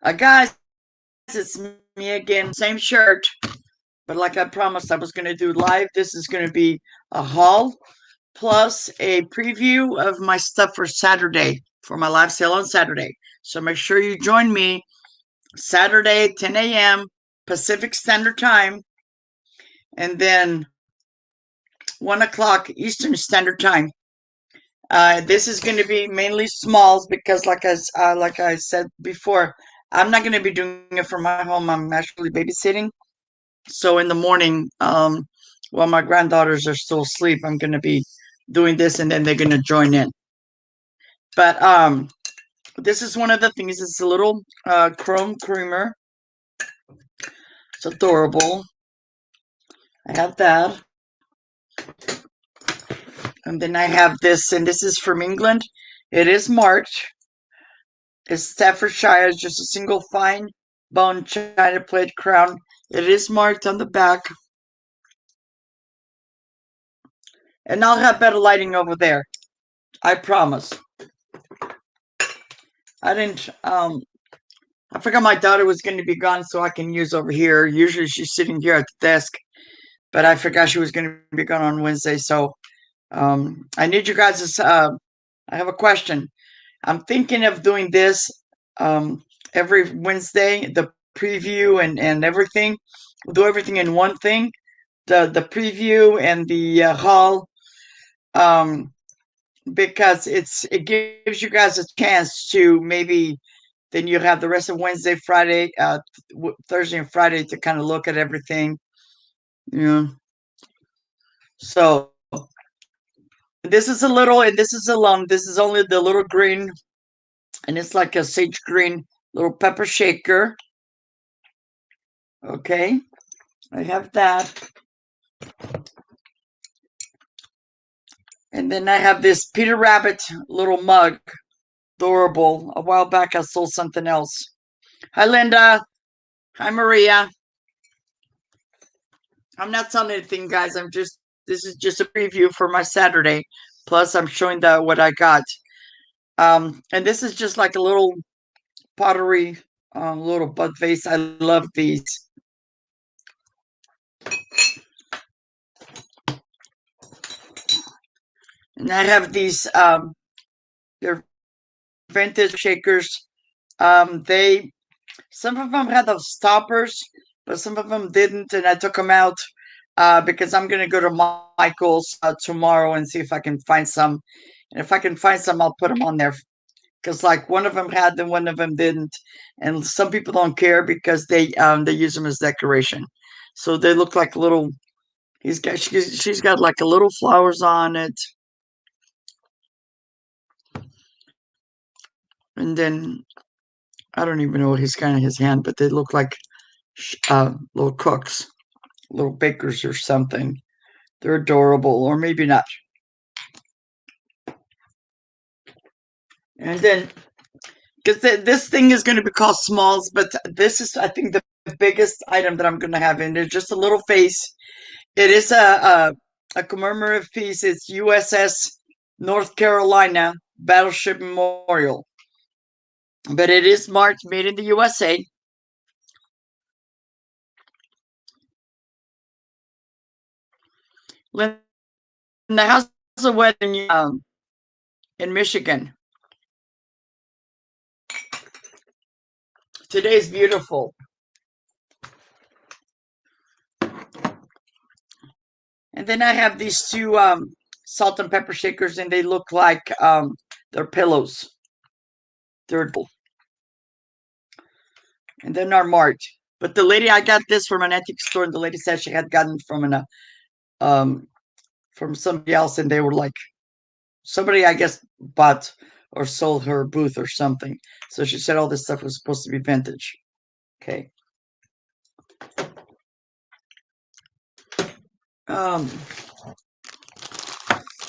Guys, it's me again. Same shirt, but like I promised I was going to do live, this is going to be a haul plus a preview of my stuff for Saturday, for my live sale on Saturday. So make sure you join me Saturday, 10 a.m. Pacific Standard Time, and then 1 o'clock Eastern Standard Time. This is going to be mainly smalls because, like I said before, I'm not going to be doing it from my home. I'm actually babysitting. So in the morning, while my granddaughters are still asleep, I'm going to be doing this, and then they're going to join in. But this is one of the things. It's a little chrome creamer. It's adorable. I have that. And then I have this, and this is from England. It is marked. It's Staffordshire. It's just a single fine bone china plate crown. It is marked on the back. And I'll have better lighting over there. I promise. I didn't, I forgot my daughter was going to be gone so I can use over here. Usually she's sitting here at the desk, but I forgot she was going to be gone on Wednesday. So I need you guys to, I have a question. I'm thinking of doing this every Wednesday, the preview and everything. We'll do everything in one thing. The preview and the haul, because it gives you guys a chance to maybe then you have the rest of Wednesday, Friday, Thursday, and Friday to kind of look at everything. You know. So this is a little, and this is alone. This is only the little green, and it's like a sage green little pepper shaker. Okay, I have that. And then I have this Peter Rabbit little mug. Adorable. A while back I sold something else. Hi, Linda. Hi, Maria. I'm not selling anything, guys. This is just a preview for my Saturday. Plus, I'm showing what I got. And this is just like a little pottery, little bud vase. I love these. And I have these, they're vintage shakers. They, some of them had those stoppers, but some of them didn't, and I took them out because I'm going to go to Michael's tomorrow and see if I can find some. And if I can find some, I'll put them on there. Because like one of them had them, one of them didn't, and some people don't care because they use them as decoration. So they look like little. She's got like a little flowers on it, and then I don't even know what he's kind of his hand, but they look like little cooks, little bakers or something. They're adorable, or maybe not. And then, because this thing is going to be called smalls, but this is, I think, the biggest item that I'm going to have in there. Just a little face. It is a commemorative piece. It's USS North Carolina Battleship Memorial, but it is marked made in the USA. Linda, how's the weather in Michigan? Today's beautiful. And then I have these two salt and pepper shakers, and they look like they're pillows. They're and they're not marked. But the lady, I got this from an antique store, and the lady said she had gotten from somebody else, and they were like, somebody I guess bought or sold her booth or something. So she said all this stuff was supposed to be vintage. Okay. Um,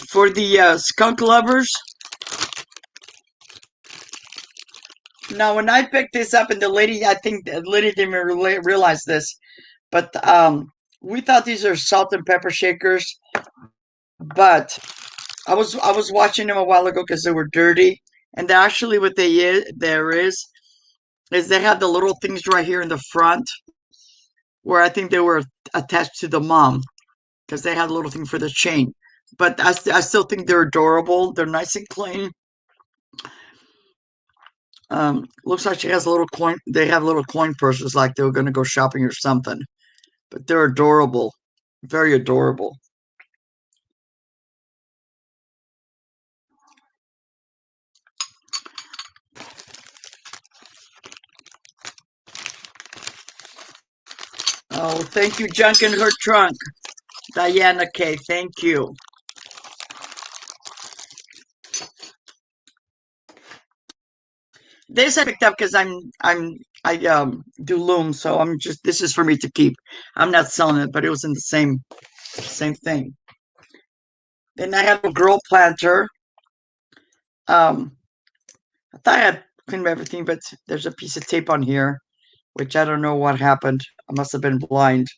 for the skunk lovers. Now, when I picked this up, and the lady, I think the lady didn't realize this, but we thought these are salt and pepper shakers, but I was watching them a while ago because they were dirty, and actually what there is is they have the little things right here in the front where I think they were attached to the mom because they had a little thing for the chain. But I still think they're adorable. They're nice and clean. Looks like she has a little coin. They have little coin purses like they were going to go shopping or something. But they're adorable. Very adorable. Oh, thank you, Junk in Her Trunk. Diana K. Thank you. This I picked up because I do loom, so I'm just this is for me to keep. I'm not selling it, but it was in the same thing. Then I have a girl planter. I thought I had cleaned everything, but there's a piece of tape on here, which I don't know what happened. I must have been blind.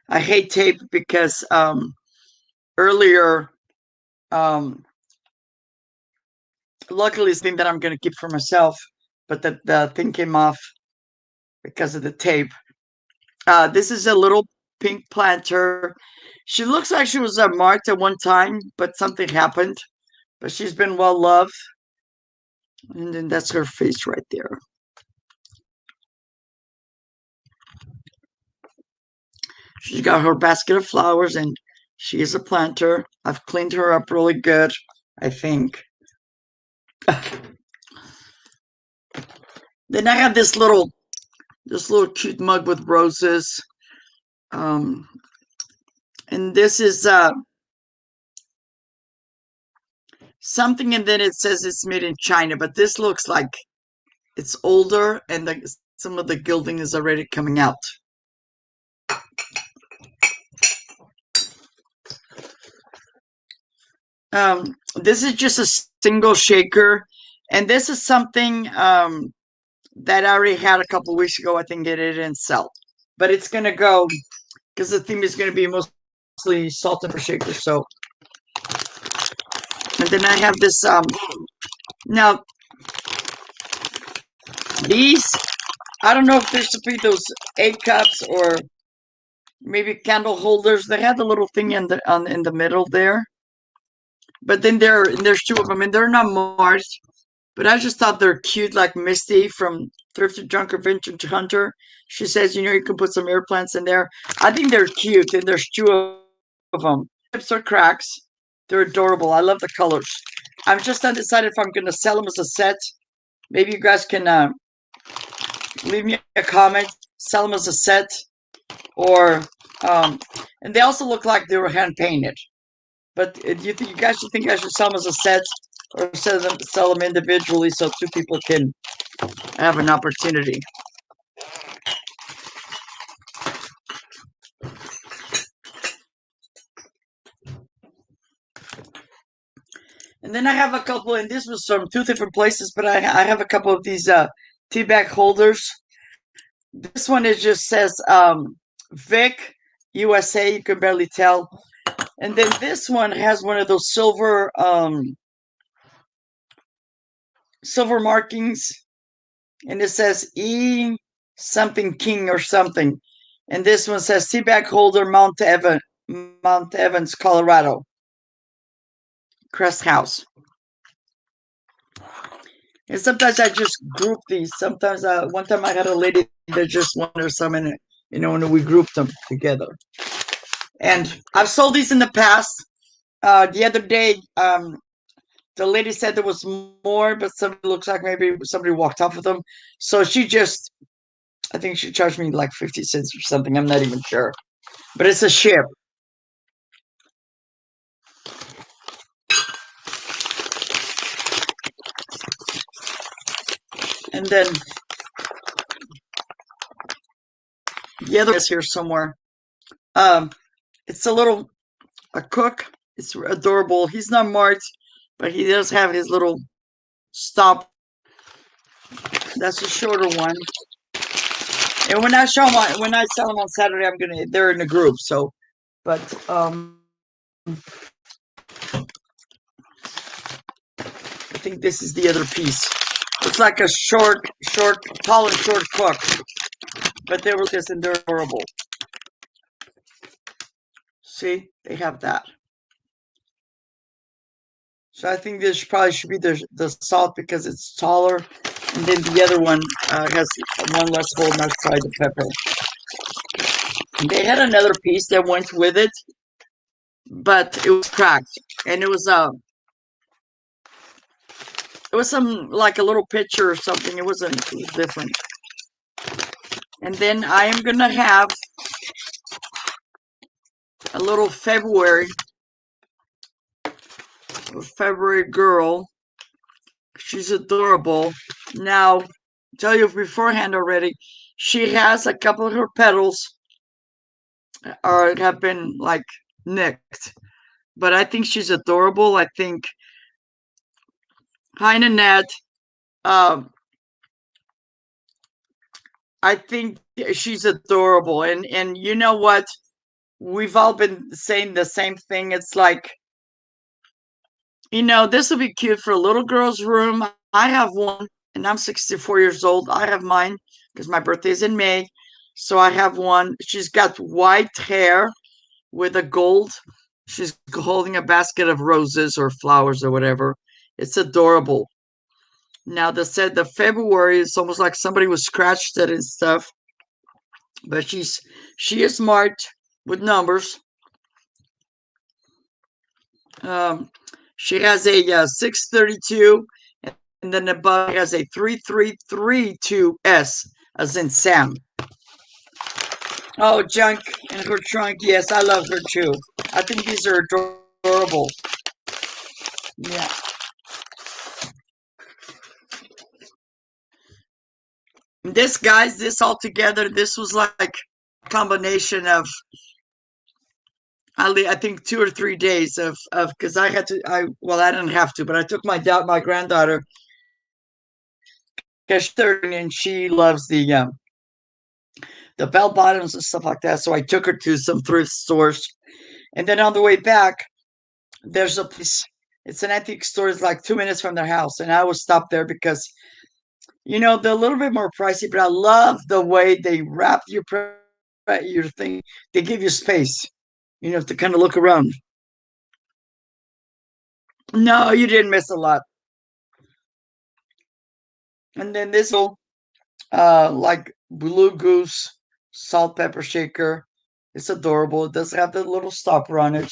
I hate tape because earlier, luckily it's thing that I'm going to keep for myself, but the thing came off because of the tape. This is a little pink planter. She looks like she was marked at one time, but something happened. But she's been well loved. And then that's her face right there. She's got her basket of flowers and she is a planter. I've cleaned her up really good, I think. Then I have this little cute mug with roses. And this is something, and then it says it's made in China, but this looks like it's older and some of the gilding is already coming out. This is just a single shaker, and this is something that I already had a couple weeks ago. I think it didn't sell, but it's gonna go because the theme is gonna be mostly salt and pepper shaker. So, and then I have this. Now these, I don't know if they're supposed to be those egg cups or maybe candle holders. They have the little thing in the middle there, but then there's two of them, and they're not marked. But I just thought they're cute, like Misty from Thrift to Junker Vintage Hunter. She says, you can put some air plants in there. I think they're cute, and there's two of them. Tips or cracks. They're adorable. I love the colors. I'm just undecided if I'm going to sell them as a set. Maybe you guys can leave me a comment. Sell them as a set, or and they also look like they were hand painted. But do you guys think I should sell them as a set, or sell them individually so two people can have an opportunity? And then I have a couple, and this was from two different places, but I have a couple of these Teabag holders. This one is just says Vic USA. You can barely tell. And then this one has one of those silver markings, and it says E something King or something. And this one says Teabag Holder, Mount Evans, Colorado. Crest House. And sometimes I just group these. Sometimes one time I had a lady that just wanted some in it, and we grouped them together. And I've sold these in the past. The other day, the lady said there was more, but somebody looks like maybe somebody walked off with them. So I think she charged me like 50 cents or something. I'm not even sure. But it's a ship. And then the other is here somewhere. It's a cook. It's adorable. He's not marked, but he does have his little stop. That's a shorter one. And when I sell them on Saturday, they're in a group. So, but think this is the other piece. It's like a tall and short cook. But they were this and they're adorable. See, they have that. So I think this probably should be the salt because it's taller. And then the other one has one less hole, and that's probably the pepper. And they had another piece that went with it, but it was cracked. And it was some like a little picture or something. It was different. And then I am gonna have a little February girl. She's adorable. Now, tell you beforehand already, she has a couple of her petals have been like nicked. But I think she's adorable. I think, hi Nanette. I think she's adorable. And you know what? We've all been saying the same thing. It's like, this will be cute for a little girl's room. I have one, and I'm 64 years old. I have mine because my birthday's in May. So I have one. She's got white hair with a gold. She's holding a basket of roses or flowers or whatever. It's adorable. Now, the February is almost like somebody was scratched it and stuff. But she is marked with numbers. She has a 632, and then above has a 3332S, as in Sam. Oh, junk in her trunk. Yes, I love her too. I think these are adorable. Yeah. This, guys, this all together, this was like a combination of, I think 2 or 3 days of because I had to, I didn't have to, but I took my granddaughter because she's 30 and she loves the bell bottoms and stuff like that. So I took her to some thrift stores, and then on the way back, there's a place. It's an antique store. It's like 2 minutes from their house, and I would stop there because they're a little bit more pricey. But I love the way they wrap your thing. They give you space, to kind of look around. No, you didn't miss a lot. And then this will, like Blue Goose salt pepper shaker. It's adorable. It does have the little stopper on it.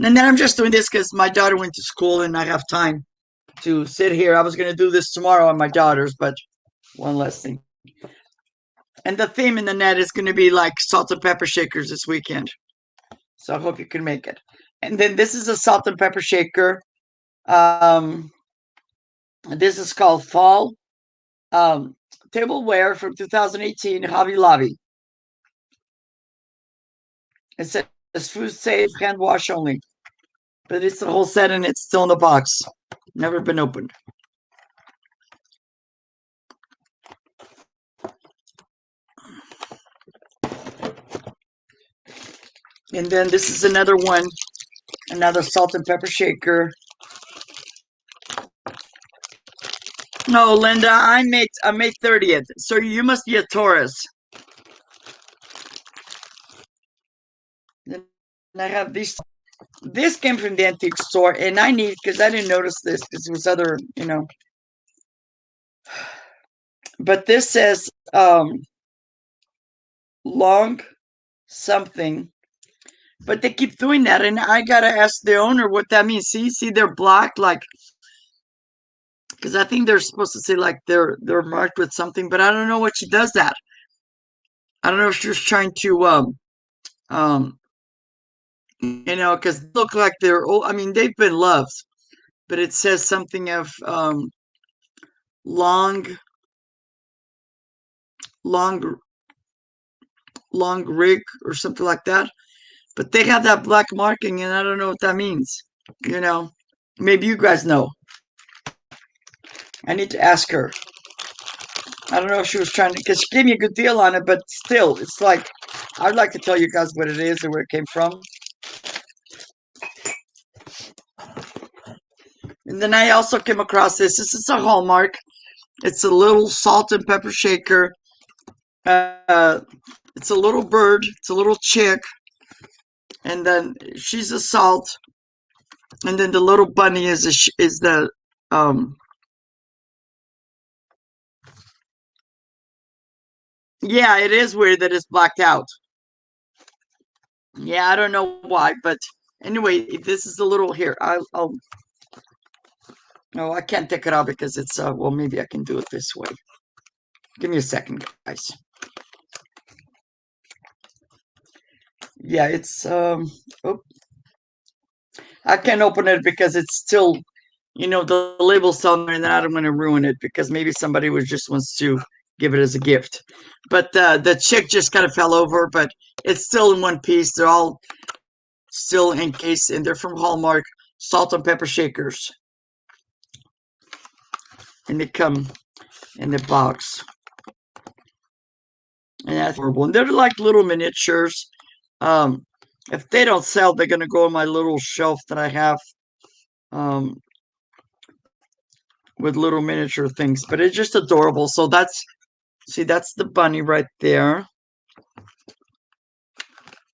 And then I'm just doing this because my daughter went to school and I have time to sit here. I was going to do this tomorrow on my daughter's, but one less thing. And the theme in the net is going to be like salt and pepper shakers this weekend. So I hope you can make it. And then this is a salt and pepper shaker. This is called Fall Tableware from 2018, Hobby Lobby. It says food safe, hand wash only. But it's the whole set and it's still in the box. Never been opened. And then this is another one, another salt and pepper shaker. No, Linda, I'm May 30th, so you must be a Taurus. And I have these. This came from the antique store, and I need, because I didn't notice this, because it was other, But this says long something. But they keep doing that, and I gotta ask the owner what that means. See, they're black, like, because I think they're supposed to say like they're marked with something, but I don't know what she does that. I don't know if she was trying to because they look like they're old. I mean, they've been loved, but it says something of long rig or something like that. But they have that black marking, and I don't know what that means. Maybe you guys know. I need to ask her. I don't know if she was trying to, because she gave me a good deal on it, but still, it's like, I'd like to tell you guys what it is and where it came from. And then I also came across this. This is a Hallmark. It's a little salt and pepper shaker. Uh, it's a little bird. It's a little chick. And then she's a salt. And then the little bunny is the yeah, it is weird that it's blacked out. Yeah, I don't know why, but anyway, this is a little here. I'll no, I can't take it out because it's well, maybe I can do it this way. Give me a second, guys. Yeah, it's oh, I can't open it because it's still, the label's on there, and then I don't want to ruin it because maybe somebody was just wants to give it as a gift. But the chick just kind of fell over, but it's still in one piece. They're all still encased, and they're from Hallmark salt and pepper shakers, and they come in the box. And that's horrible. And they're like little miniatures. Um, if they don't sell, they're gonna go on my little shelf that I have um, with little miniature things. But it's just adorable. So that's the bunny right there.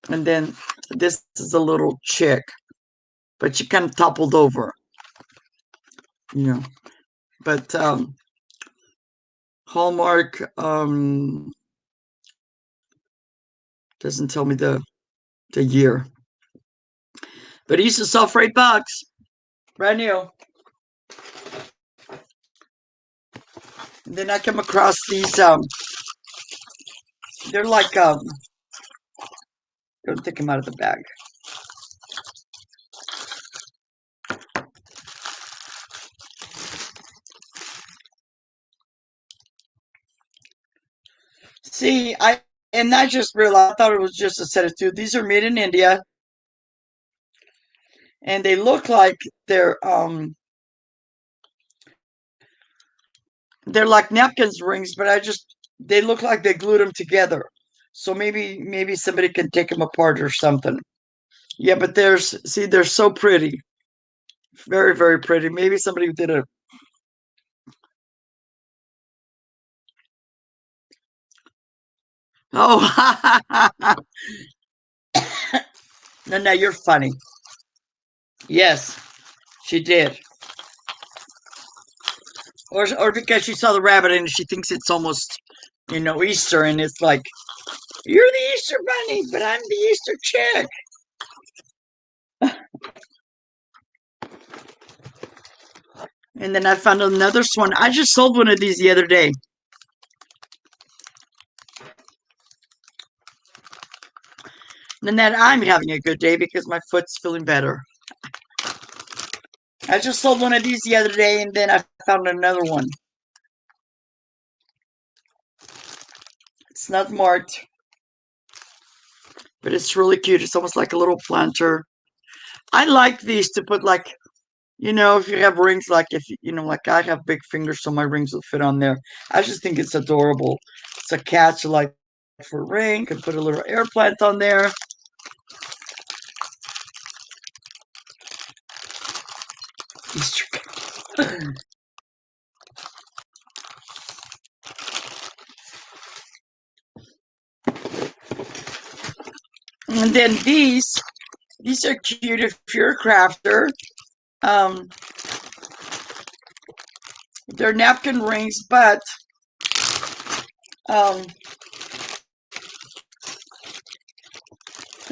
And then this is a little chick, but she kind of toppled over, you know. But Hallmark doesn't tell me the year. But it used to sell for $8. Brand new. And then I come across these they're like don't take them out of the bag. See, I just realized I thought it was just a set of two. These are made in India, and they look like they're like napkins rings, but they look like they glued them together. So maybe somebody can take them apart or something. Yeah, but they're so pretty. Very, very pretty. Maybe somebody did a oh no, you're funny. Yes, she did. Or because she saw the rabbit and she thinks it's almost, Easter, and it's like, you're the Easter bunny, but I'm the Easter chick. And then I found another one. I just sold one of these the other day. And then I'm having a good day because my foot's feeling better. I just sold one of these the other day, and then I found another one. It's not marked, but it's really cute. It's almost like a little planter. I like these to put like, if you have rings, like like I have big fingers, so my rings will fit on there. I just think it's adorable. It's a catch, like for a ring. Could put a little air plant on there. Easter. And then these are cute if you're a crafter. Um, they're napkin rings, but um,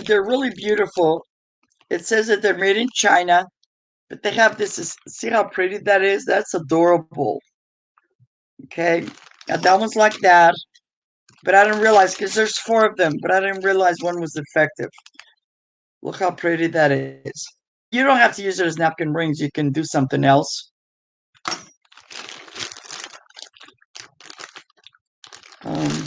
they're really beautiful. It says that they're made in China, but they have this. See how pretty that is? That's adorable. Okay, now that one's like that, but I didn't realize because there's four of them, but I didn't realize one was defective. Look how pretty that is. You don't have to use it as napkin rings. You can do something else. Um,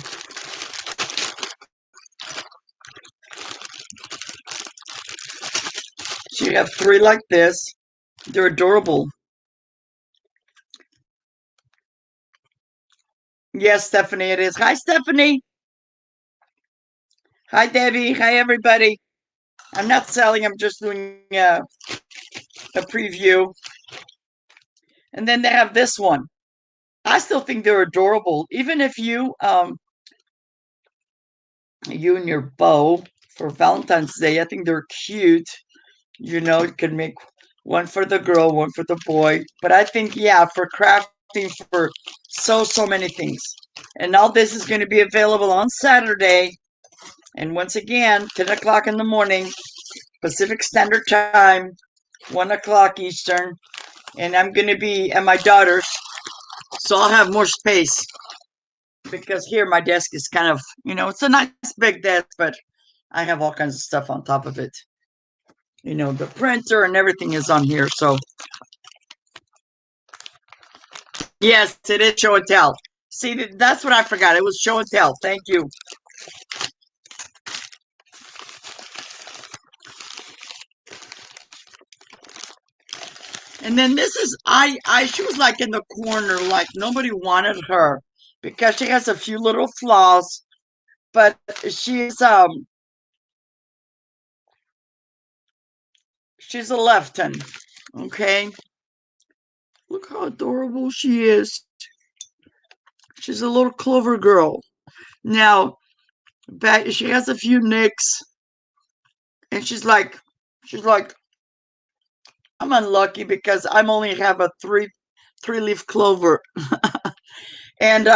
so you have three like this. They're adorable. Yes, Stephanie, it is. Hi, Stephanie. Hi, Debbie. Hi, everybody. I'm not selling. I'm just doing a preview. And then they have this one. I still think they're adorable. Even if you and your beau for Valentine's Day, I think they're cute. You know, you can make one for the girl, one for the boy. But I think, yeah, for crafting for so many things. And all this is going to be available on Saturday. And once again, 10 o'clock in the morning, Pacific Standard Time, 1 o'clock Eastern. And I'm going to be at my daughter's, so I'll have more space. Because here my desk is kind of, it's a nice big desk, but I have all kinds of stuff on top of it. The printer and everything is on here. So, yes, it is show and tell. See, that's what I forgot. It was show and tell. Thank you. And then this is, she was like in the corner, like nobody wanted her because she has a few little flaws, but she's a lefton. Okay. Look how adorable she is. She's a little clover girl. Now, she has a few nicks, and she's like, I'm unlucky because I'm only have a three leaf clover, and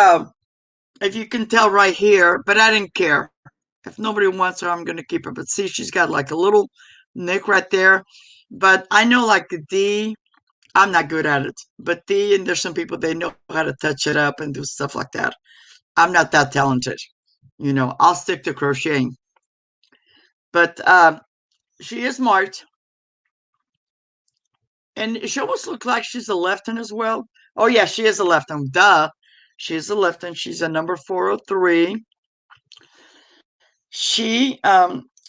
if you can tell right here, but I didn't care. If nobody wants her, I'm gonna keep her. But see, she's got like a little nick right there. But I know like the D, I'm not good at it. But D, and there's some people they know how to touch it up and do stuff like that. I'm not that talented. I'll stick to crocheting. But she is smart. And she almost looks like she's a left-hand as well. Oh, yeah, she is a left-hand. Duh. She's a left-hand. She's a number 403.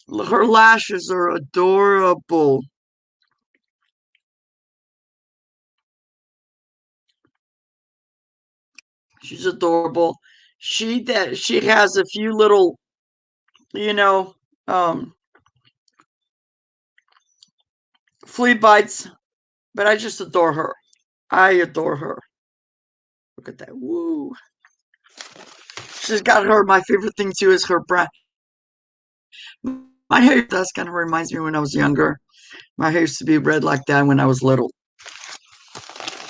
Her lashes are adorable. She's adorable. She has a few little, you know, um, flea bites, but I just adore her. I adore her. Look at that. Woo. She's got my favorite thing too is her brown. My hair does kind of reminds me when I was younger. My hair used to be red like that when I was little.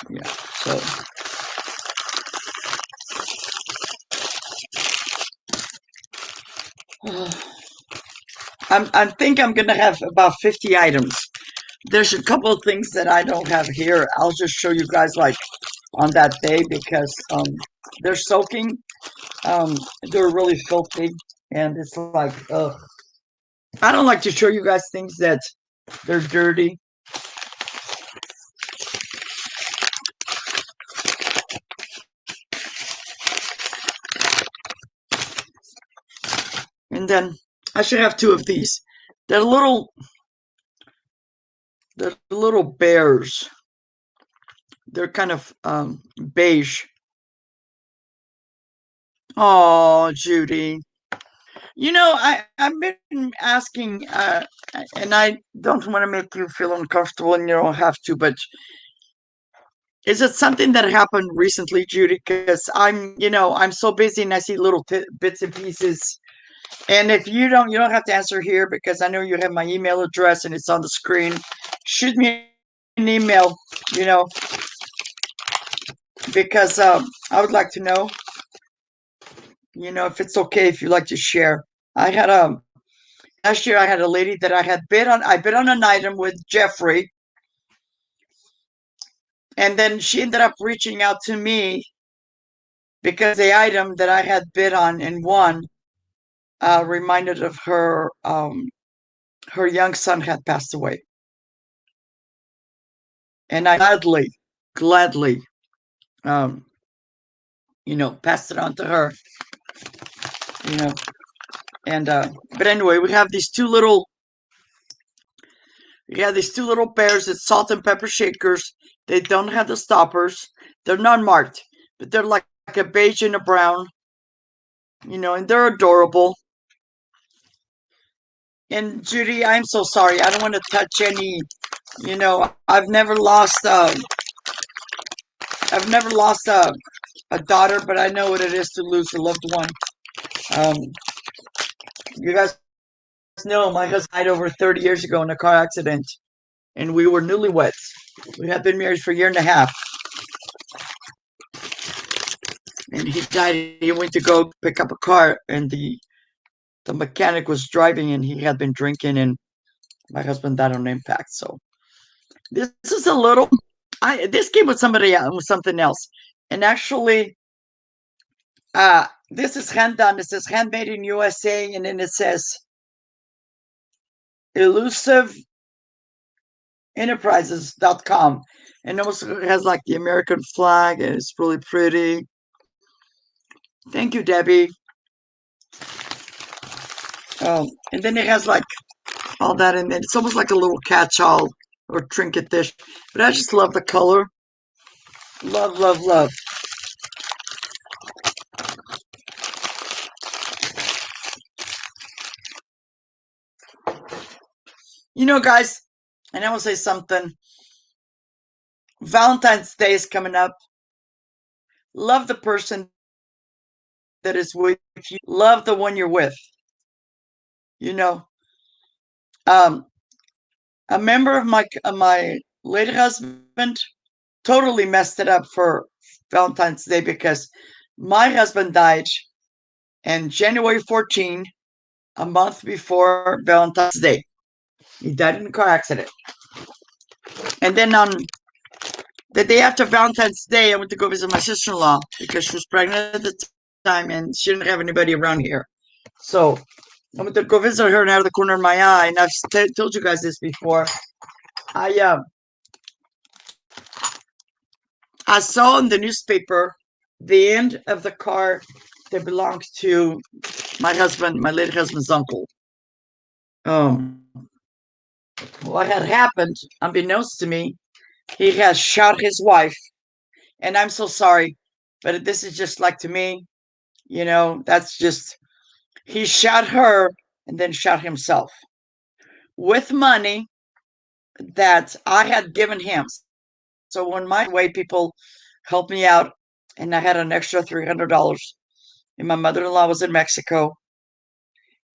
Yeah. So I think I'm gonna have about 50 items. There's a couple of things that I don't have here. I'll just show you guys like on that day because they're soaking. They're really filthy, and it's like, ugh. I don't like to show you guys things that they're dirty. And then I should have two of these. They're little, they're little bears. They're kind of beige. Oh, Judy. I've been asking, and I don't want to make you feel uncomfortable, and you don't have to, but is it something that happened recently, Judy? Because I'm so busy and I see little bits and pieces. And if you don't have to answer here because I know you have my email address and it's on the screen. Shoot me an email, you know, because I would like to know, if it's okay if you like to share. I had last year I had a lady that I bid on an item with Jeffrey, and then she ended up reaching out to me because the item that I had bid on and won reminded of her young son had passed away. And I gladly, um, passed it on to her, you know. And but anyway, these two little bears. It's salt and pepper shakers. They don't have the stoppers. They're not marked, but they're like a beige and a brown, and they're adorable. And Judy, I'm so sorry. I don't want to touch any. I've never lost. I've never lost a daughter, but I know what it is to lose a loved one. Um, you guys know my husband died over 30 years ago in a car accident, and we were newlyweds. We had been married for a year and a half, and he died. He went to go pick up a car, and the mechanic was driving, and he had been drinking, and my husband died on impact. So this is a little. This came with something else, and actually, this is hand done. It says handmade in USA, and then it says elusiveenterprises.com, and it also has like the American flag, and it's really pretty. Thank you, Debbie. And then it has like all that, and it's almost like a little catch-all or trinket dish. But I just love the color. Love, love, love. You know, guys, and I will say something. Valentine's Day is coming up. Love the person that is with you. Love the one you're with. You know, um, a member of my late husband totally messed it up for Valentine's Day because my husband died on January 14, a month before Valentine's Day. He died in a car accident. And then on the day after Valentine's Day, I went to go visit my sister-in-law because she was pregnant at the time and she didn't have anybody around here. So I went to go visit her, and out of the corner of my eye, and I've told you guys this before, I saw in the newspaper the end of the car that belonged to my late husband's uncle. What had happened, unbeknownst to me, he has shot his wife, and I'm so sorry, but this is just like to me, that's just, he shot her and then shot himself with money that I had given him. So when my way, people helped me out, and I had an extra $300, and my mother-in-law was in Mexico,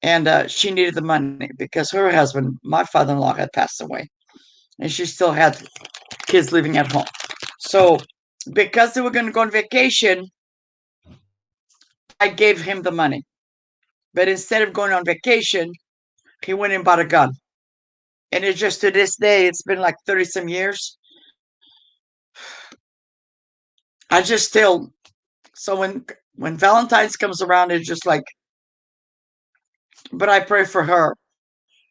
and she needed the money because her husband, my father-in-law, had passed away, and she still had kids living at home. So because they were going to go on vacation, I gave him the money. But instead of going on vacation, he went and bought a gun. And it's just, to this day, it's been like 30 some years. I just still, so when Valentine's comes around, it's just like, but I pray for her.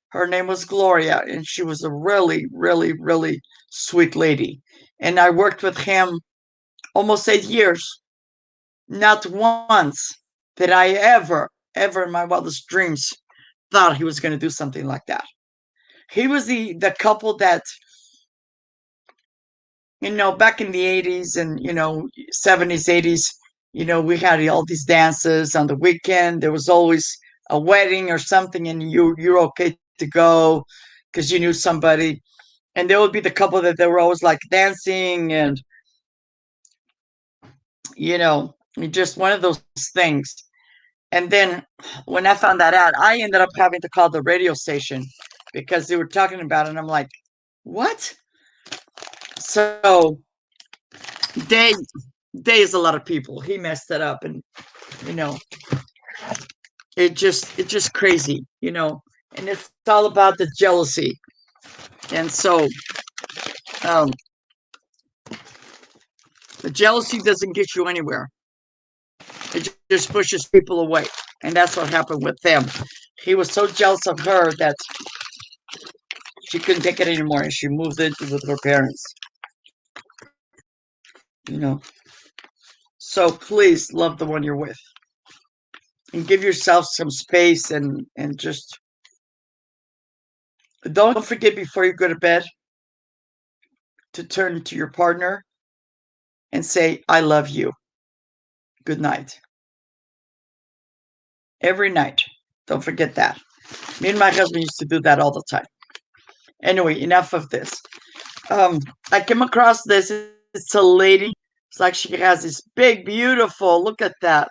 Her name was Gloria, and she was a really, really, really sweet lady. And I worked with him almost 8 years. Not once did I ever in my wildest dreams thought he was going to do something like that. He was the couple that, back in the 80s and, 70s, 80s, we had all these dances on the weekend. There was always a wedding or something, and you're okay to go because you knew somebody. And there would be the couple that they were always like dancing, and, just one of those things. And then when I found that out, I ended up having to call the radio station because they were talking about it. And I'm like, what? So they is a lot of people. He messed it up, and it's just crazy, and it's all about the jealousy. And so the jealousy doesn't get you anywhere. It just pushes people away. And that's what happened with them. He was so jealous of her that she couldn't take it anymore, and she moved in with her parents. So please love the one you're with, and give yourself some space, and just don't forget before you go to bed to turn to your partner and say, I love you. Good night. Every night. Don't forget that. Me and my husband used to do that all the time. Anyway, enough of this. I came across this. It's a lady It's like she has this big, beautiful, look at that.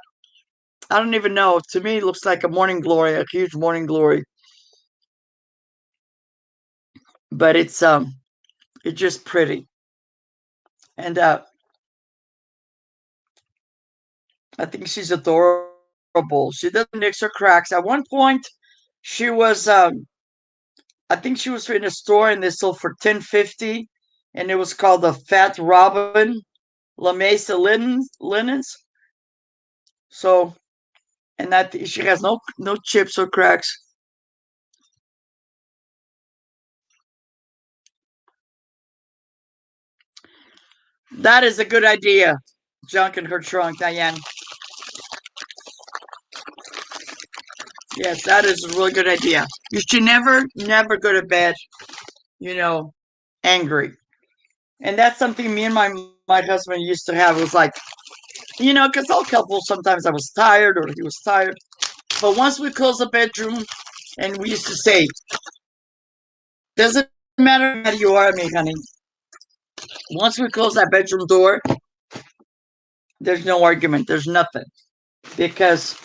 I don't even know. To me, it looks like a morning glory, a huge morning glory. But it's just pretty. And I think she's adorable. She doesn't mix her cracks. At one point, she was I think she was in a store and they sold for $10.50, and it was called the Fat Robin La Mesa linens. So, and that she has no chips or cracks. That is a good idea. Junk in her trunk, Diane. Yes, that is a really good idea. You should never go to bed, you know, angry. And that's something me and my husband used to have. It was like, because all couples, sometimes I was tired or he was tired. But once we closed the bedroom, and we used to say, doesn't matter how you are, me, honey. Once we close that bedroom door, there's no argument. There's nothing. Because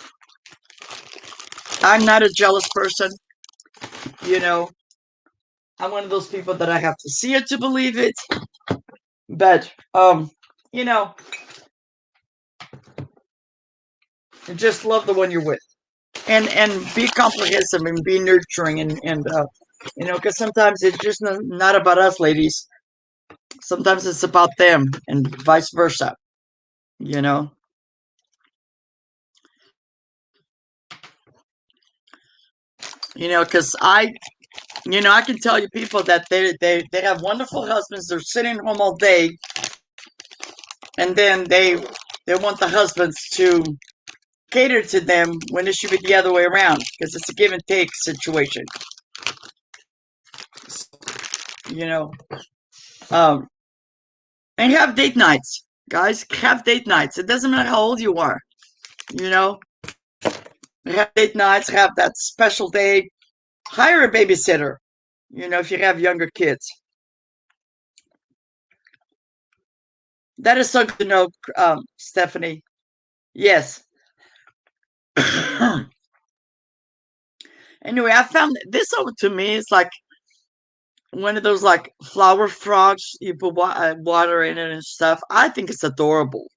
I'm not a jealous person. You know, I'm one of those people that I have to see it to believe it. But, you know, just love the one you're with. And be comprehensive and be nurturing and because sometimes it's just not about us, ladies. Sometimes it's about them and vice versa, you know. Because I can tell you people that they have wonderful husbands. They're sitting home all day, and then they want the husbands to cater to them when it should be the other way around because it's a give and take situation. You know, um, and have date nights, guys. Have date nights. It doesn't matter how old you are. You know, have date nights. Have that special day. Hire a babysitter. If you have younger kids. That is so good to know, Stephanie. Yes. Anyway, I found this over to me. It's like one of those like flower frogs. You put water in it and stuff. I think it's adorable.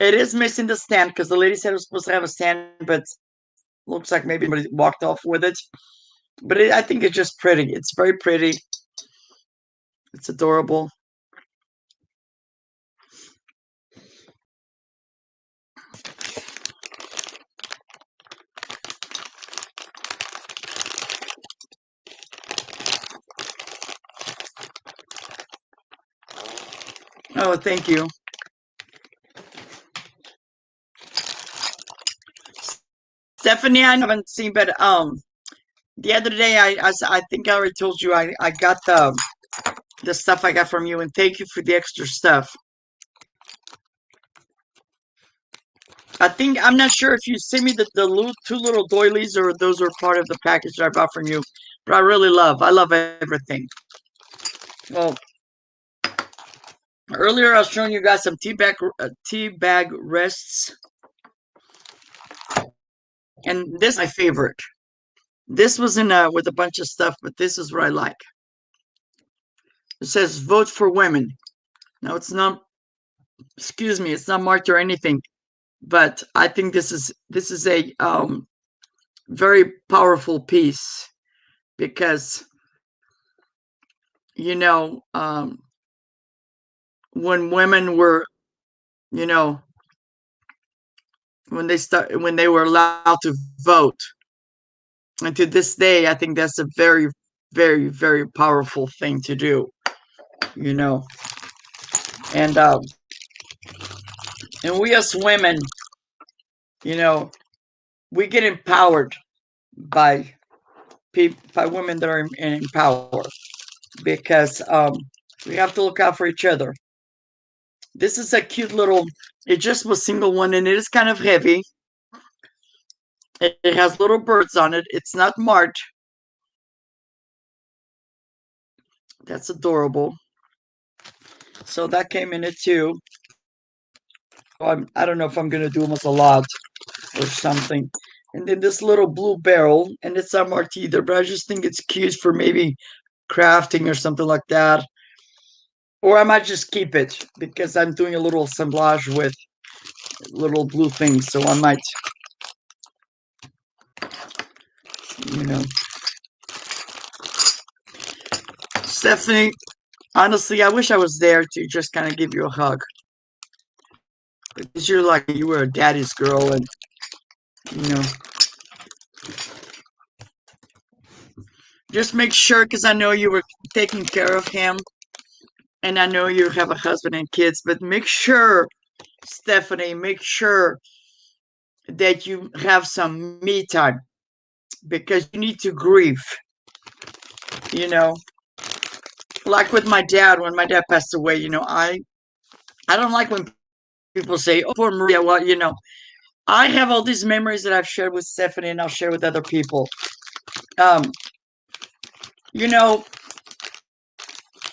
It is missing the stand because the lady said it was supposed to have a stand, but looks like maybe somebody walked off with it. But I think it's just pretty. It's very pretty. It's adorable. Oh, thank you. Stephanie, I haven't seen, but the other day I think I already told you I got the stuff I got from you, and thank you for the extra stuff. I think I'm not sure if you sent me the two little doilies or those are part of the package that I bought from you, but I love everything. Well, earlier I was showing you guys some tea bag rests, and this is my favorite. This was in with a bunch of stuff, but this is what I like. It says "Vote for Women." Now it's not. Excuse me, it's not marked or anything, but I think this is a very powerful piece because you know when women were you know when they were allowed to vote, and to this day I think that's a very very very powerful thing to do, you know and and we as women, you know we get empowered by by women that are in power because we have to look out for each other. This is a cute little, it just was single one and it is kind of heavy. It has little birds on it. It's not marked. That's adorable. So that came in it too. I don't know if I'm gonna do almost a lot or something. And then this little blue barrel, and it's not marked either, but I just think it's cute for maybe crafting or something like that. Or I might just keep it because I'm doing a little assemblage with little blue things, so I might, you know. Stephanie, honestly, I wish I was there to just kind of give you a hug. Because you're like, you were a daddy's girl, and, you know. Just make sure, because I know you were taking care of him, and I know you have a husband and kids, but make sure, Stephanie, make sure that you have some me time because you need to grieve, you know. Like with my dad, when my dad passed away, I don't like when people say, "Oh, poor Maria." Well, I have all these memories that I've shared with Stephanie, and I'll share with other people. Um, you know,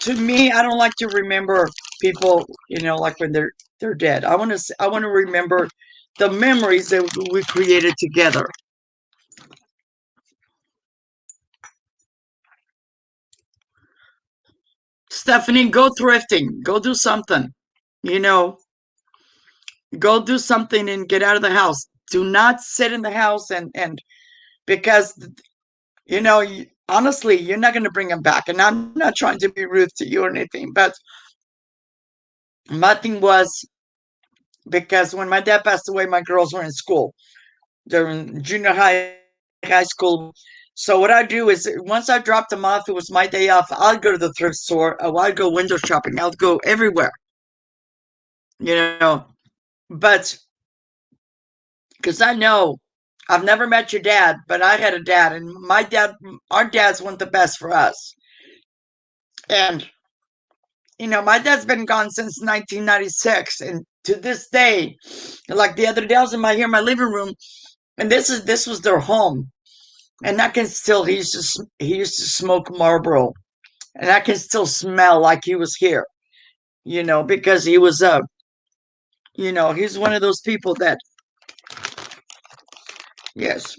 to me, I don't like to remember people, like when they're dead. I want to remember the memories that we created together. Stephanie, go thrifting. Go do something. You know, go do something and get out of the house. Do not sit in the house and because honestly, you're not going to bring them back. And I'm not trying to be rude to you or anything, but my thing was because when my dad passed away, my girls were in school. They're in junior high, high school. So what I do is once I dropped them off, it was my day off. I'd go to the thrift store. I'd go window shopping. I'd go everywhere, you know. But because I know I've never met your dad, but I had a dad, and our dads want the best for us. And my dad's been gone since 1996, and to this day, like the other day, I was here in my living room, and this was their home, and I can still he used to smoke Marlboro, and I can still smell like he was here, because he was he's one of those people that yes,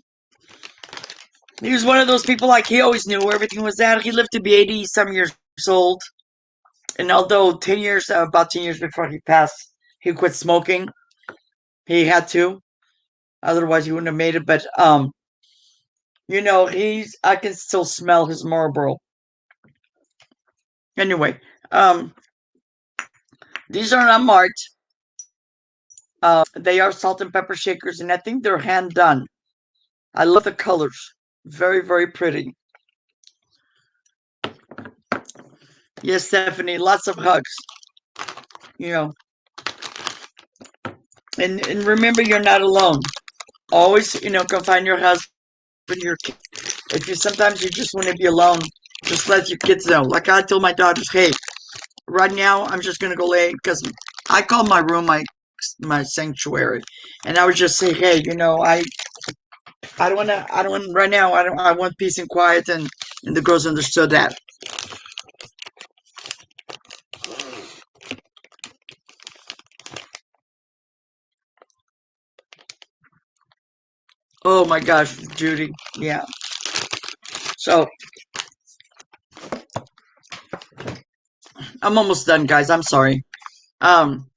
he was one of those people like he always knew where everything was at. He lived to be 80 some years old, and although 10 years, about 10 years before he passed, he quit smoking. He had to, otherwise he wouldn't have made it. But I can still smell his Marlboro. Anyway, these are not marked. They are salt and pepper shakers, and I think they're hand done. I love the colors. Very, very pretty. Yes, Stephanie, lots of hugs. You know, and remember, you're not alone. Always, go find your husband, your kid. If sometimes you just want to be alone, just let your kids know. Like I told my daughters, hey, right now I'm just gonna go lay because I call my room my sanctuary, and I would just say, hey, I don't want right now. I want peace and quiet, and the girls understood that. Oh my gosh, Judy, yeah. So I'm almost done, guys. I'm sorry. Um,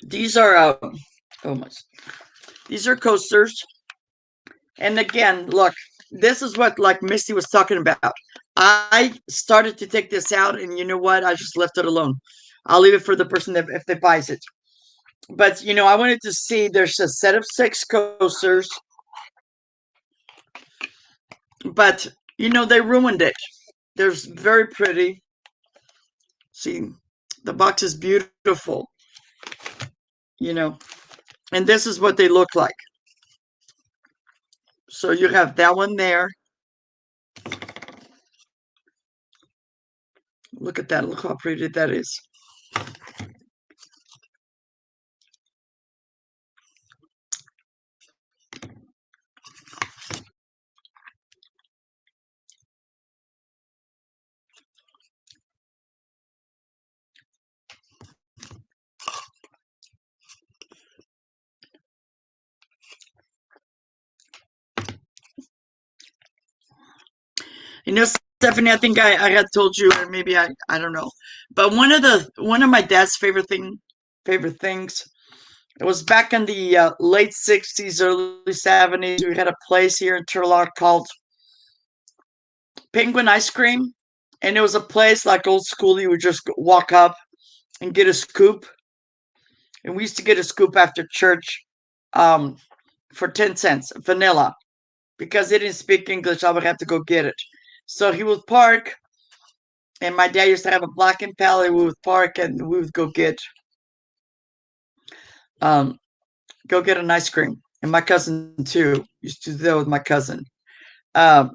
these are oh my, these are coasters, and again, look, this is what like Misty was talking about. I started to take this out, and you know what? I just left it alone. I'll leave it for the person that if they buys it. But I wanted to see. There's a set of 6 coasters, but they ruined it. There's very pretty. See, the box is beautiful. You know, and this is what they look like. So you have that one there. Look at that. Look how pretty that is. You know, Stephanie, I think I had told you, or maybe I don't know. But one of my dad's favorite things. It was back in the late '60s, early '70s. We had a place here in Turlock called Penguin Ice Cream, and it was a place like old school. You would just walk up and get a scoop, and we used to get a scoop after church, um, for 10 cents, vanilla, because they didn't speak English. I would have to go get it. So he would park, and my dad used to have a black and pallet. We would park, and we would um, go get an ice cream. And my cousin too used to do that with my cousin. Um,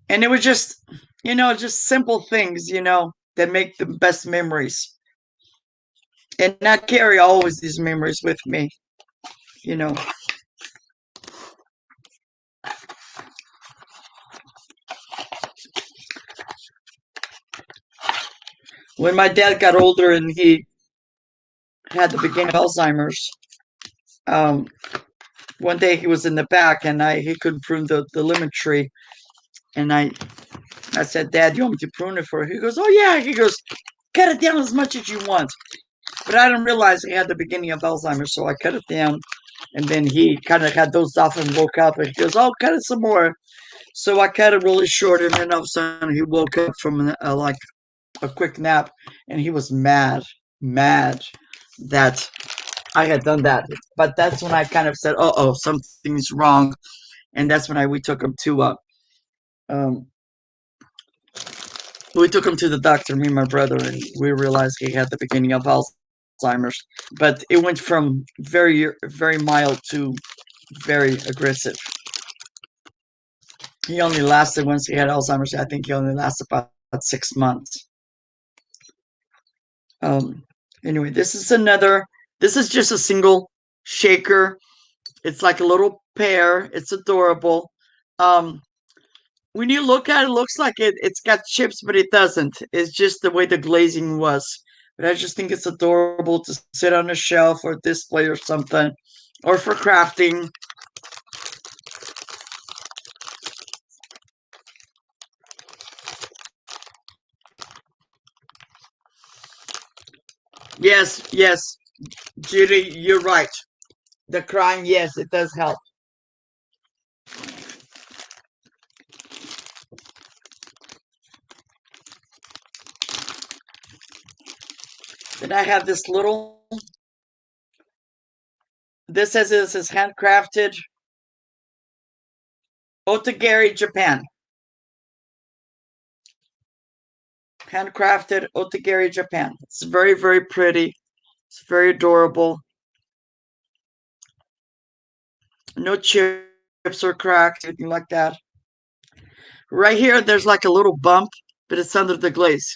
and it was just, just simple things, that make the best memories. And I carry always these memories with me, you know. When my dad got older and he had the beginning of Alzheimer's, um, one day he was in the back and he couldn't prune the lemon tree. And I said, Dad, you want me to prune it for you? He goes, oh, yeah. He goes, cut it down as much as you want. But I didn't realize he had the beginning of Alzheimer's, so I cut it down. And then he kind of had dozed off and woke up, and he goes, oh, cut it some more. So I cut it really short, and then all of a sudden he woke up from like a quick nap, and he was mad that I had done that. But that's when I kind of said, oh, something's wrong. And that's when we took him to um, the doctor, me and my brother, and we realized he had the beginning of Alzheimer's. But it went from very mild to very aggressive. He only lasted, once he had Alzheimer's, I think he only lasted about 6 months. Um, anyway, this is just a single shaker. It's like a little pear. It's adorable. Um, when you look at it, it looks like it's got chips, but it doesn't. It's just the way the glazing was. But I just think it's adorable to sit on a shelf or display or something, or for crafting. Yes, Judy, you're right. The crying, yes, it does help. Then I have this little. This says this is handcrafted, Otagari, Japan. Handcrafted, Otagari, Japan. It's very pretty. It's very adorable. No chips or cracks, anything like that. Right here, there's like a little bump, but it's under the glaze.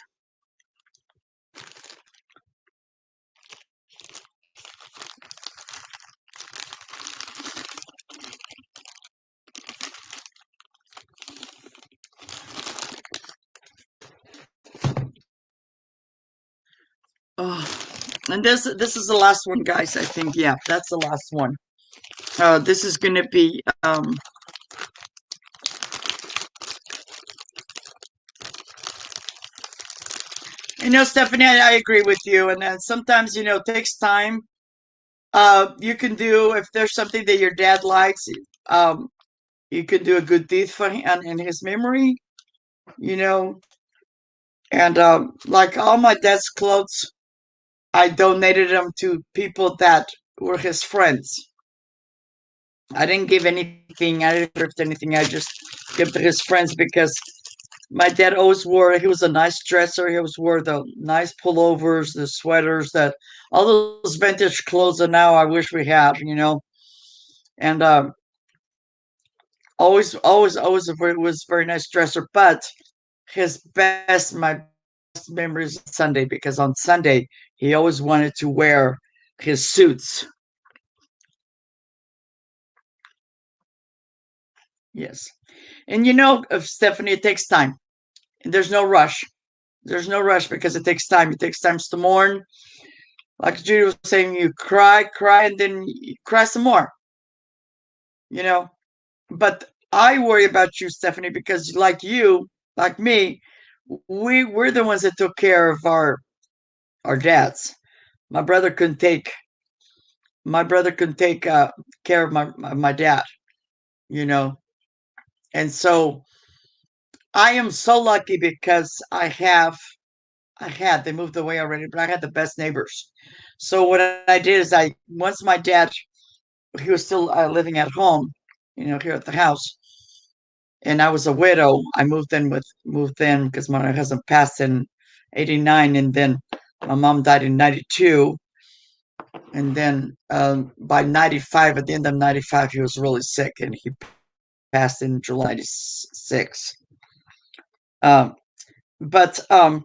Oh, and this is the last one, guys. I think, yeah, that's the last one. This is going to be Stephanie, I agree with you. And then sometimes, it takes time. You can do, if there's something that your dad likes, um, you can do a good deed for him in his memory, you know. And like all my dad's clothes, I donated them to people that were his friends. I didn't give anything. I didn't thrift anything. I just gave to his friends because my dad always wore. He was a nice dresser. He always wore the nice pullovers, the sweaters, that all those vintage clothes that now I wish we had. And always was a very nice dresser. But my best memories Sunday, because on Sunday he always wanted to wear his suits. Yes, and Stephanie, it takes time. There's no rush. There's no rush because it takes time. It takes time to mourn. Like Judy was saying, you cry, and then you cry some more. You know, but I worry about you, Stephanie, because like me, we're the ones that took care of our dads. My brother couldn't take my brother couldn't take care of my dad, you know, and so I am so lucky because I had they moved away already, but I had the best neighbors. So what I did is I once my dad he was still living at home, here at the house, and I was a widow. I moved in because my husband passed in '89, and then my mom died in '92, and then by '95, at the end of '95, he was really sick, and he passed in July '96. Um, but I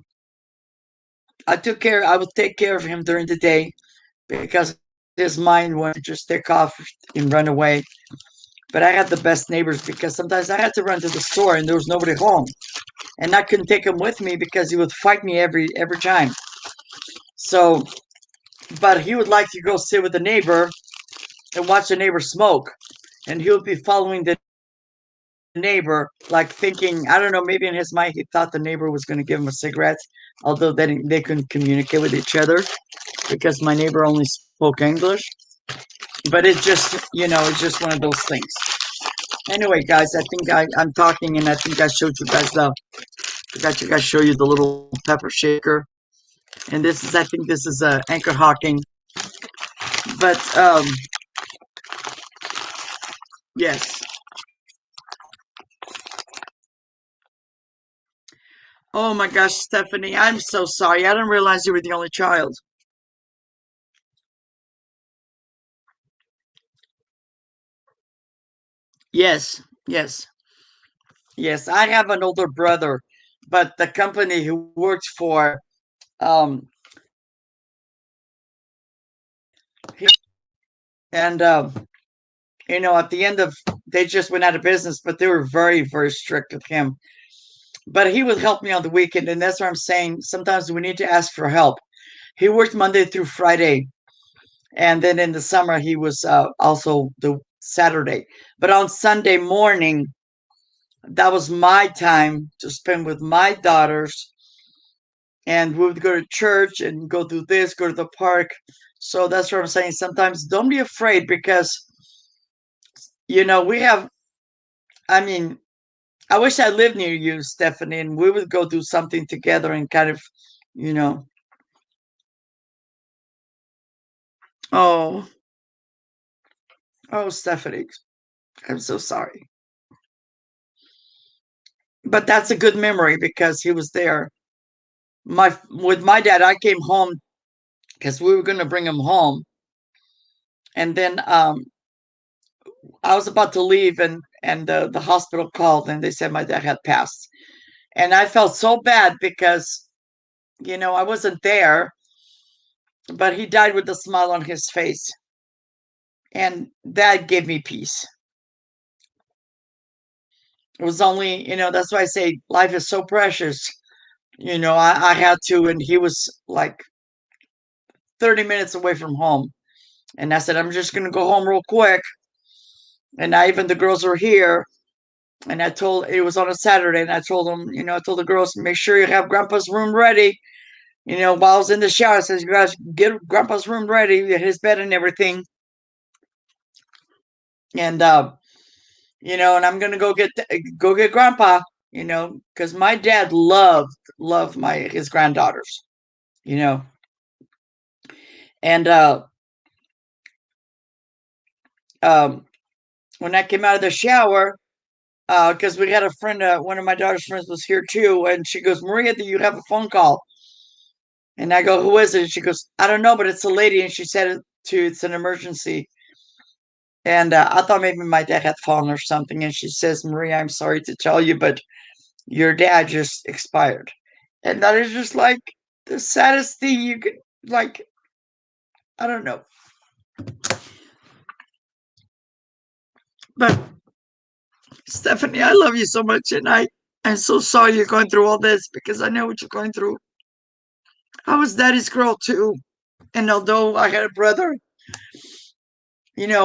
would take care of him during the day because his mind wanted to just take off and run away. But I had the best neighbors because sometimes I had to run to the store and there was nobody home, and I couldn't take him with me because he would fight me every time. So, but he would like to go sit with the neighbor and watch the neighbor smoke, and he would be following the neighbor, like thinking, I don't know, maybe in his mind he thought the neighbor was going to give him a cigarette, although they couldn't communicate with each other because my neighbor only spoke English. But it's just one of those things. Anyway, guys, I think I'm talking, and I think I showed you guys forgot to guys show you the little pepper shaker, and I think this is Anchor Hawking, but yes. Oh my gosh, Stephanie, I'm so sorry. I didn't realize you were the only child. Yes, yes, yes. I have an older brother, but the company he works for, um, he, and at the end of they just went out of business, but they were very, very strict with him. But he would help me on the weekend, and that's what I'm saying. Sometimes we need to ask for help. He worked Monday through Friday, and then in the summer he was also the Saturday. But on Sunday morning, that was my time to spend with my daughters, and we would go to church and go do this, go to the park. So that's what I'm saying. Sometimes don't be afraid because we have. I mean, I wish I lived near you, Stephanie, and we would go do something together and kind of, you know. Oh, oh, Stephanie, I'm so sorry. But that's a good memory because he was there. With my dad, I came home because we were going to bring him home, and then I was about to leave, and the hospital called, and they said my dad had passed, and I felt so bad because I wasn't there, but he died with a smile on his face, and that gave me peace. It was only, that's why I say life is so precious. I had to, and he was like 30 minutes away from home. And I said, I'm just going to go home real quick. And even the girls were here. And it was on a Saturday. And I told them, I told the girls, make sure you have grandpa's room ready. While I was in the shower, I said, you guys get grandpa's room ready, his bed and everything. And, and I'm going to go get grandpa, because my dad loved his granddaughters, you know, and, um, when I came out of the shower, because we had a friend, one of my daughter's friends was here too, and she goes, Maria, do you have a phone call? And I go, who is it? And she goes, I don't know, but it's a lady, and she said it's an emergency. And I thought maybe my dad had fallen or something. And she says, Maria, I'm sorry to tell you, but your dad just expired. And that is just like the saddest thing you could, like, I don't know. But Stephanie, I love you so much. And I'm so sorry you're going through all this because I know what you're going through. I was daddy's girl too. And although I had a brother,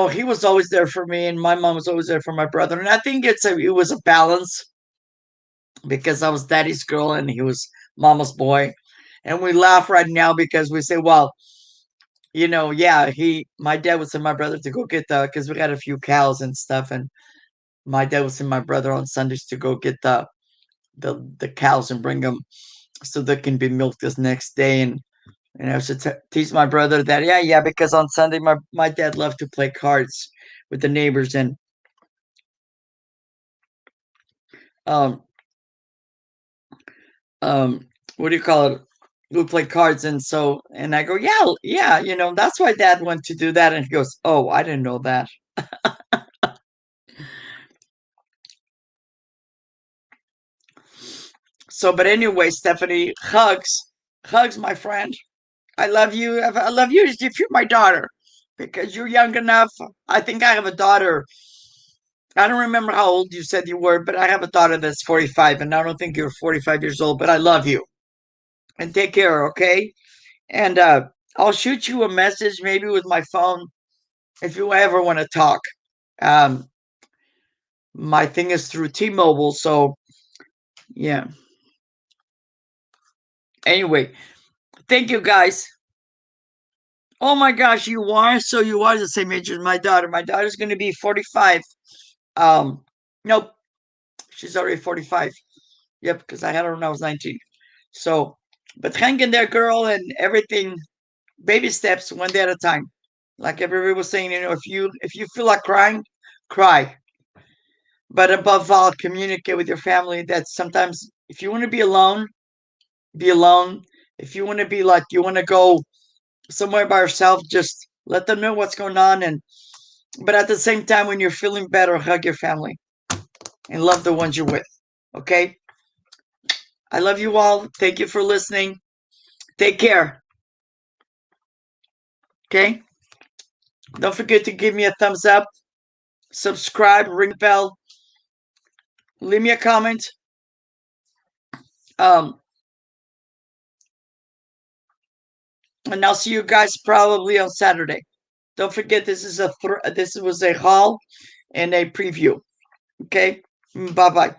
he was always there for me, and my mom was always there for my brother. And I think it was a balance because I was daddy's girl and he was mama's boy. And we laugh right now because we say, well, yeah, my dad would send my brother to go get because we had a few cows and stuff, and my dad would send my brother on Sundays to go get the cows and bring them so they can be milked this next day. And I used to tease my brother that, yeah, because on Sunday my dad loved to play cards with the neighbors and um what do you call it? We play cards, and I go, yeah, that's why Dad went to do that, and he goes, oh, I didn't know that. So, but anyway, Stephanie, hugs, my friend. I love you. I love you as if you're my daughter because you're young enough. I think I have a daughter. I don't remember how old you said you were, but I have a daughter that's 45, and I don't think you're 45 years old, but I love you. And take care, okay? And I'll shoot you a message maybe with my phone if you ever want to talk. Um, my thing is through T-Mobile, so yeah. Anyway, thank you guys. Oh my gosh, you are? So you are the same age as my daughter. My daughter's going to be 45. Um, nope, she's already 45. Yep, because I had her when I was 19. So, but hang in there, girl, and everything, baby steps, one day at a time. Like everybody was saying, if you feel like crying, cry. But above all, communicate with your family that sometimes if you want to be alone. If you want to be like you want to go somewhere by yourself, just let them know what's going on. And but at the same time, when you're feeling better, hug your family and love the ones you're with. Okay? I love you all. Thank you for listening. Take care. Okay? Don't forget to give me a thumbs up, subscribe, ring the bell, leave me a comment. Um, and I'll see you guys probably on Saturday. Don't forget this was a haul and a preview. Okay? Bye bye.